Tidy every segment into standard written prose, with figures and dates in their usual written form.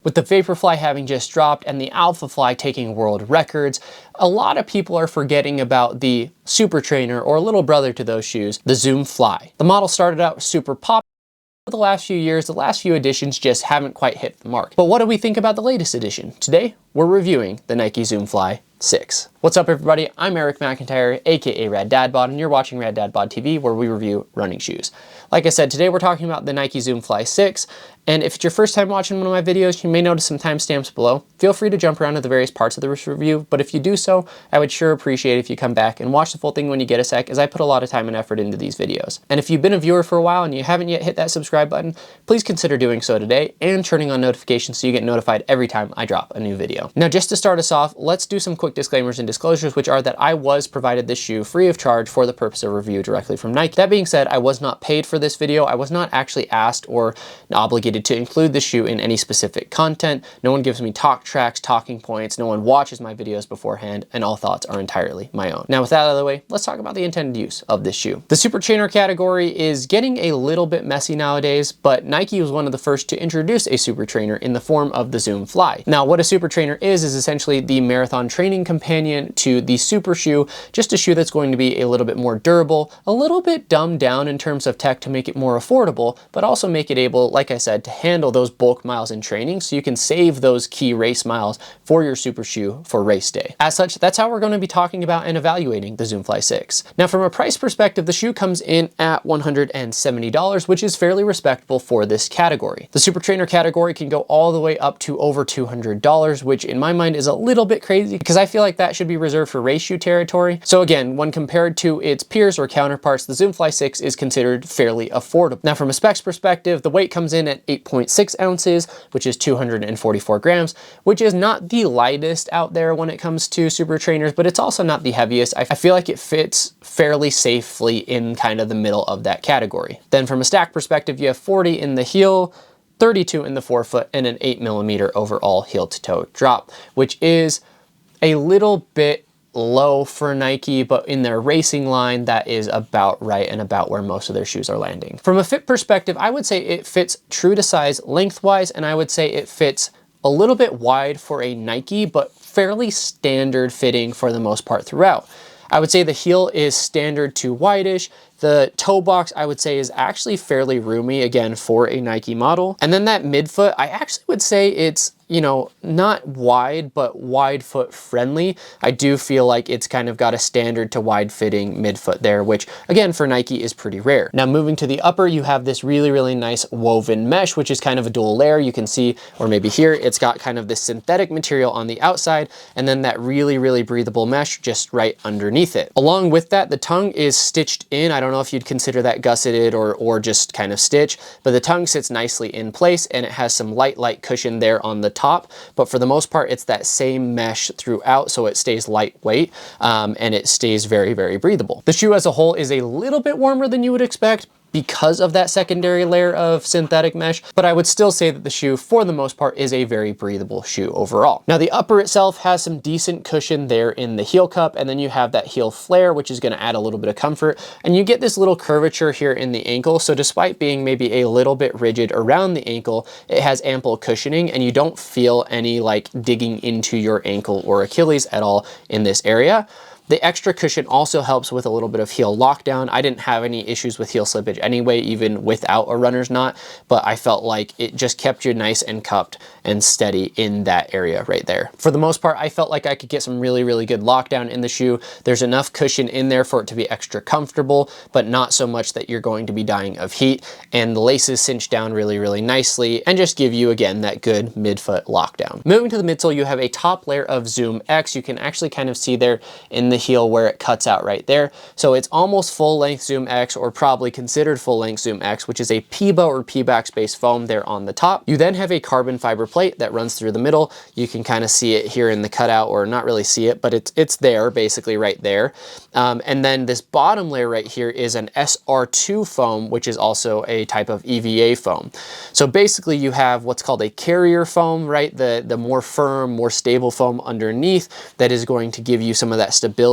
With the Vaporfly having just dropped and the Alphafly taking world records, a lot of people are forgetting about the super trainer or little brother to those shoes, the Zoom Fly. The model started out super popular. The last few years, the last few editions just haven't quite hit the mark. But what do we think about the latest edition? Today, we're reviewing the Nike Zoom Fly 6. What's up everybody? I'm Eric McIntyre, aka Rad Dad Bod, and you're watching Rad Dad Bod TV, where we review running shoes. Like I said, today we're talking about the Nike Zoom Fly 6, and if it's your first time watching one of my videos, you may notice some timestamps below. Feel free to jump around to the various parts of the review, but if you do so, I would sure appreciate it if you come back and watch the full thing when you get a sec, as I put a lot of time and effort into these videos. And if you've been a viewer for a while and you haven't yet hit that subscribe button, please consider doing so today and turning on notifications so you get notified every time I drop a new video. Now, just to start us off, let's do some quick disclaimers and disclosures, which are that I was provided this shoe free of charge for the purpose of review directly from Nike. That being said, I was not paid for this video. I was not actually asked or obligated to include the shoe in any specific content. No one gives me talk tracks, talking points, no one watches my videos beforehand, and all thoughts are entirely my own. Now, with that out of the way, let's talk about the intended use of this shoe. The super trainer category is getting a little bit messy nowadays, but Nike was one of the first to introduce a super trainer in the form of the Zoom Fly. Now, what a super trainer is essentially the marathon training companion to the super shoe, just a shoe that's going to be a little bit more durable, a little bit dumbed down in terms of tech to make it more affordable, but also make it able, like I said, to handle those bulk miles in training, so you can save those key race miles for your super shoe for race day. As such, that's how we're going to be talking about and evaluating the Zoom Fly 6. Now, from a price perspective, the shoe comes in at $170, which is fairly respectable for this category. The super trainer category can go all the way up to over $200, which in my mind is a little bit crazy, because I feel like that should be reserved for race shoe territory. So again, when compared to its peers or counterparts, the Zoom Fly 6 is considered fairly affordable. Now, from a specs perspective, the weight comes in at 8.6 ounces, which is 244 grams, which is not the lightest out there when it comes to super trainers, but it's also not the heaviest. I feel like it fits fairly safely in kind of the middle of that category. Then from a stack perspective, you have 40 in the heel, 32 in the forefoot, and an 8mm overall heel to toe drop, which is a little bit low for Nike, but in their racing line, that is about right and about where most of their shoes are landing. From a fit perspective, I would say it fits true to size lengthwise, and I would say it fits a little bit wide for a Nike, but fairly standard fitting for the most part throughout. I would say the heel is standard to wide-ish. The toe box, I would say, is actually fairly roomy, again, for a Nike model. And then that midfoot, I actually would say it's, you know, not wide, but wide foot friendly. I do feel like it's kind of got a standard to wide fitting midfoot there, which again, for Nike is pretty rare. Now, moving to the upper, you have this really, really nice woven mesh, which is kind of a dual layer. You can see, or maybe here, it's got kind of this synthetic material on the outside, and then that really, really breathable mesh just right underneath it. Along with that, the tongue is stitched in. I don't know if you'd consider that gusseted or just kind of stitch, but the tongue sits nicely in place, and it has some light cushion there on the top, but for the most part, it's that same mesh throughout, so it stays lightweight, and it stays very, very breathable. The shoe as a whole is a little bit warmer than you would expect because of that secondary layer of synthetic mesh, but I would still say that the shoe, for the most part, is a very breathable shoe overall. Now, the upper itself has some decent cushion there in the heel cup, and then you have that heel flare, which is going to add a little bit of comfort, and you get this little curvature here in the ankle, so despite being maybe a little bit rigid around the ankle, it has ample cushioning, and you don't feel any like digging into your ankle or Achilles at all in this area. The extra cushion also helps with a little bit of heel lockdown. I didn't have any issues with heel slippage anyway, even without a runner's knot, but I felt like it just kept you nice and cupped and steady in that area right there. For the most part, I felt like I could get some really, really good lockdown in the shoe. There's enough cushion in there for it to be extra comfortable, but not so much that you're going to be dying of heat. And the laces cinch down really, really nicely and just give you, again, that good midfoot lockdown. Moving to the midsole, you have a top layer of Zoom X. You can actually kind of see there in the heel where it cuts out right there. So it's almost full length Zoom X, or probably considered full length Zoom X, which is a PBA or Pebax based foam there on the top. You then have a carbon fiber plate that runs through the middle. You can kind of see it here in the cutout, or not really see it, but it's there basically right there. And then this bottom layer right here is an SR2 foam, which is also a type of EVA foam. So basically you have what's called a carrier foam, right? The more firm, more stable foam underneath that is going to give you some of that stability.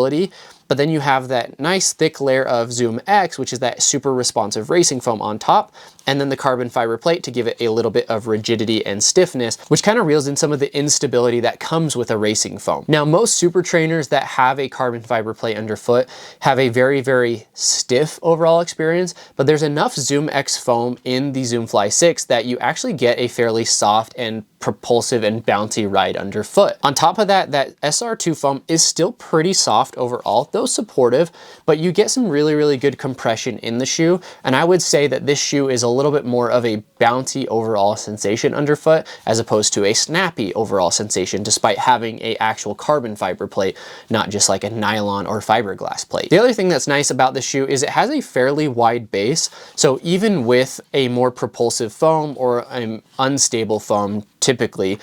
but then you have that nice thick layer of Zoom X, which is that super responsive racing foam on top, and then the carbon fiber plate to give it a little bit of rigidity and stiffness, which kind of reels in some of the instability that comes with a racing foam. Now, most super trainers that have a carbon fiber plate underfoot have a very, very stiff overall experience, but there's enough Zoom X foam in the Zoom Fly 6 that you actually get a fairly soft and propulsive and bouncy ride underfoot. On top of that, that SR2 foam is still pretty soft overall, though supportive, but you get some really, really good compression in the shoe. And I would say that this shoe is a little bit more of a bouncy overall sensation underfoot as opposed to a snappy overall sensation, despite having a actual carbon fiber plate, not just like a nylon or fiberglass plate. The other thing that's nice about this shoe is it has a fairly wide base. So even with a more propulsive foam or an unstable foam, typically,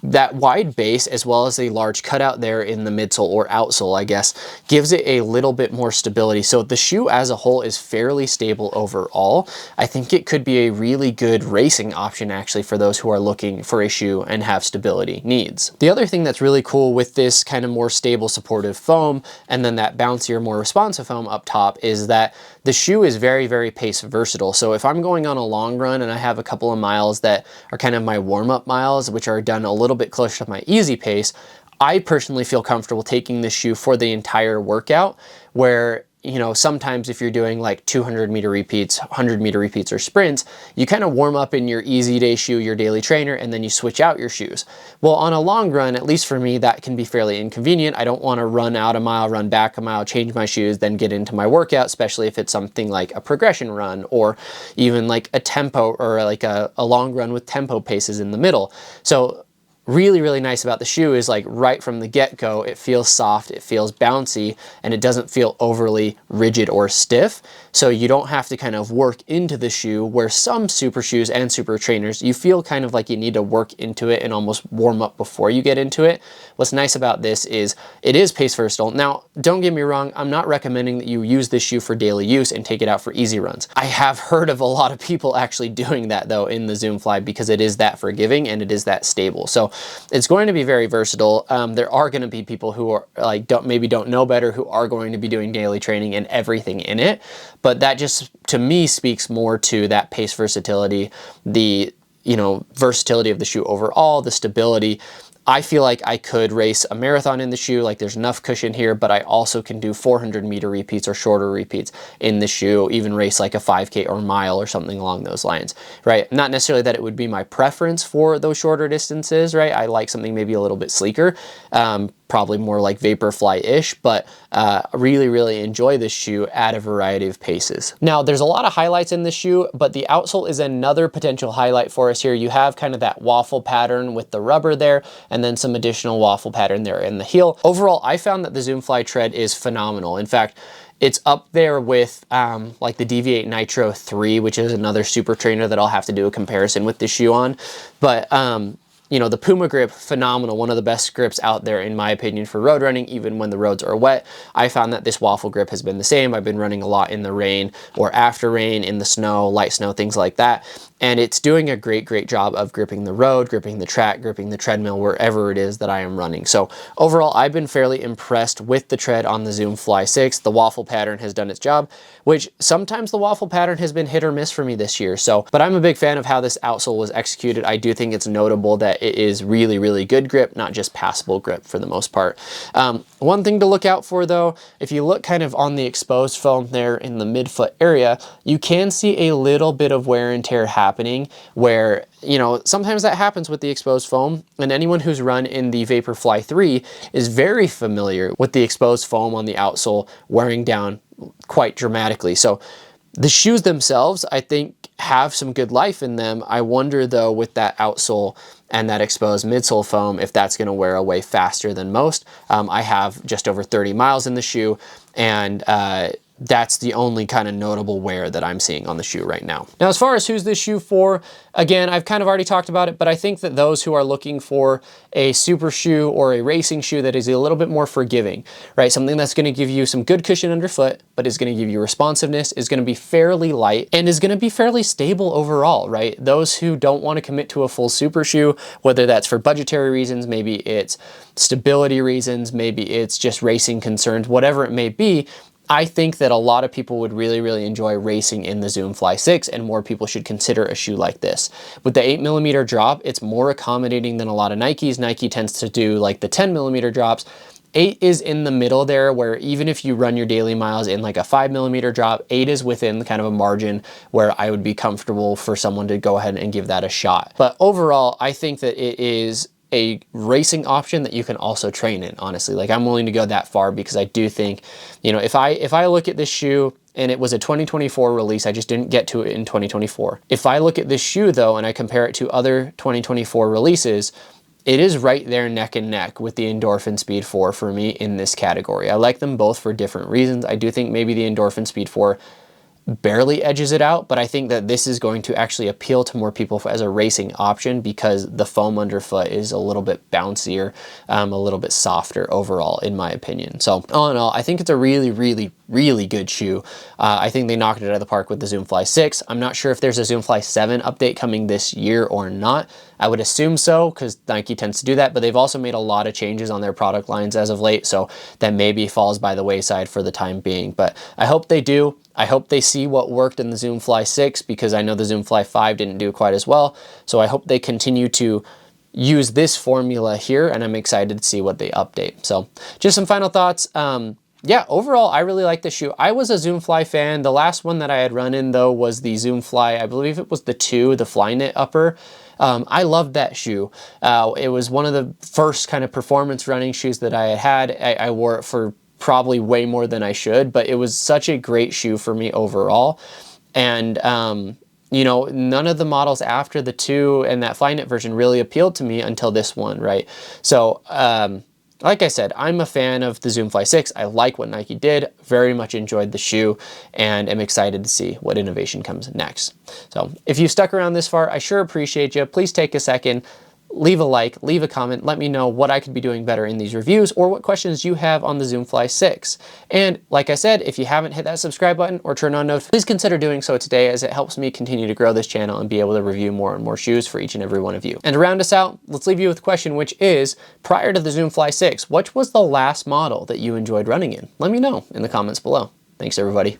that wide base as well as a large cutout there in the midsole or outsole, I guess, gives it a little bit more stability. So the shoe as a whole is fairly stable overall. I think it could be a really good racing option actually for those who are looking for a shoe and have stability needs. The other thing that's really cool with this kind of more stable supportive foam and then that bouncier, more responsive foam up top is that the shoe is very, very pace versatile. So if I'm going on a long run and I have a couple of miles that are kind of my warm-up miles, which are done a little bit closer to my easy pace, I personally feel comfortable taking this shoe for the entire workout, where, you know, sometimes if you're doing like 200-meter repeats, 100-meter repeats or sprints, you kind of warm up in your easy day shoe, your daily trainer, and then you switch out your shoes. Well, on a long run, at least for me, that can be fairly inconvenient. I don't want to run out a mile, run back a mile, change my shoes, then get into my workout, especially if it's something like a progression run or even like a tempo or like a long run with tempo paces in the middle. So really, really nice about the shoe is like right from the get-go, it feels soft, it feels bouncy, and it doesn't feel overly rigid or stiff. So you don't have to kind of work into the shoe, where some super shoes and super trainers, you feel kind of like you need to work into it and almost warm up before you get into it. What's nice about this is it is pace versatile. Now, don't get me wrong, I'm not recommending that you use this shoe for daily use and take it out for easy runs. I have heard of a lot of people actually doing that though in the Zoom Fly because it is that forgiving and it is that stable. So it's going to be very versatile. There are going to be people who are like maybe don't know better, who are going to be doing daily training and everything in it. But that just, to me, speaks more to that pace versatility, the, you know, versatility of the shoe overall, the stability. I feel like I could race a marathon in the shoe, like there's enough cushion here, but I also can do 400-meter repeats or shorter repeats in the shoe, even race like a 5K or mile or something along those lines, right? Not necessarily that it would be my preference for those shorter distances, right? I like something maybe a little bit sleeker, probably more like Vaporfly-ish, but really, really enjoy this shoe at a variety of paces. Now, there's a lot of highlights in this shoe, but the outsole is another potential highlight for us here. You have kind of that waffle pattern with the rubber there, and then some additional waffle pattern there in the heel. Overall, I found that the Zoom Fly tread is phenomenal. In fact, it's up there with like the Deviate Nitro 3, which is another super trainer that I'll have to do a comparison with the shoe on. But you know, the Puma grip, phenomenal. One of the best grips out there, in my opinion, for road running, even when the roads are wet. I found that this waffle grip has been the same. I've been running a lot in the rain or after rain, in the snow, light snow, things like that. And it's doing a great, great job of gripping the road, gripping the track, gripping the treadmill, wherever it is that I am running. So overall, I've been fairly impressed with the tread on the Zoom Fly 6. The waffle pattern has done its job, which sometimes the waffle pattern has been hit or miss for me this year. So, but I'm a big fan of how this outsole was executed. I do think it's notable that it is really, really good grip, not just passable grip for the most part. One thing to look out for though, if you look kind of on the exposed foam there in the midfoot area, you can see a little bit of wear and tear happening where, you know, sometimes that happens with the exposed foam, and anyone who's run in the Vaporfly 3 is very familiar with the exposed foam on the outsole wearing down quite dramatically. So the shoes themselves, I think, have some good life in them. I wonder though, with that outsole and that exposed midsole foam, if that's going to wear away faster than most. I have just over 30 miles in the shoe, and that's the only kind of notable wear that I'm seeing on the shoe right now. Now, as far as who's this shoe for, again, I've kind of already talked about it, but I think that those who are looking for a super shoe or a racing shoe that is a little bit more forgiving, right? Something that's going to give you some good cushion underfoot, but is going to give you responsiveness, is going to be fairly light, and is going to be fairly stable overall, right? Those who don't want to commit to a full super shoe, whether that's for budgetary reasons, maybe it's stability reasons, maybe it's just racing concerns, whatever it may be, I think that a lot of people would really, really enjoy racing in the Zoom Fly 6, and more people should consider a shoe like this. With the 8mm drop, it's more accommodating than a lot of Nikes. Nike tends to do like the 10mm drops. 8 is in the middle there, where even if you run your daily miles in like a 5mm drop, 8 is within kind of a margin where I would be comfortable for someone to go ahead and give that a shot. But overall, I think that it is a racing option that you can also train in, honestly. Like, I'm willing to go that far because I do think, you know, if I look at this shoe and it was a 2024 release, I just didn't get to it in 2024. If I look at this shoe though, and I compare it to other 2024 releases, it is right there neck and neck with the Endorphin Speed 4 for me in this category. I like them both for different reasons. I do think maybe the Endorphin Speed 4 barely edges it out, but I think that this is going to actually appeal to more people as a racing option because the foam underfoot is a little bit bouncier, a little bit softer overall, in my opinion. So all in all, I think it's a really, really, really good shoe. I think they knocked it out of the park with the Zoom Fly 6. I'm not sure if there's a Zoom Fly 7 update coming this year or not. I would assume so because Nike tends to do that, but they've also made a lot of changes on their product lines as of late, so that maybe falls by the wayside for the time being. But I hope they do. I hope they see what worked in the Zoom Fly 6 because I know the Zoom Fly 5 didn't do quite as well. So I hope they continue to use this formula here, and I'm excited to see what they update. So just some final thoughts. Yeah, overall, I really like the shoe. I was a Zoom Fly fan. The last one that I had run in though was the Zoom Fly, I believe it was the 2, the Flyknit upper. I loved that shoe. It was one of the first kind of performance running shoes that I had. I wore it for probably way more than I should, but it was such a great shoe for me overall. And, you know, none of the models after the 2 and that Flyknit version really appealed to me until this one, right? So, like I said, I'm a fan of the Zoom Fly 6. I like what Nike did, very much enjoyed the shoe, and am excited to see what innovation comes next. So if you stuck around this far, I sure appreciate you. Please take a second, leave a like, leave a comment, let me know what I could be doing better in these reviews or what questions you have on the Zoom Fly 6. And like I said, if you haven't hit that subscribe button or turn on notifications, please consider doing so today, as it helps me continue to grow this channel and be able to review more and more shoes for each and every one of you. And to round us out, let's leave you with a question, which is, prior to the Zoom Fly 6, which was the last model that you enjoyed running in? Let me know in the comments below. Thanks, everybody.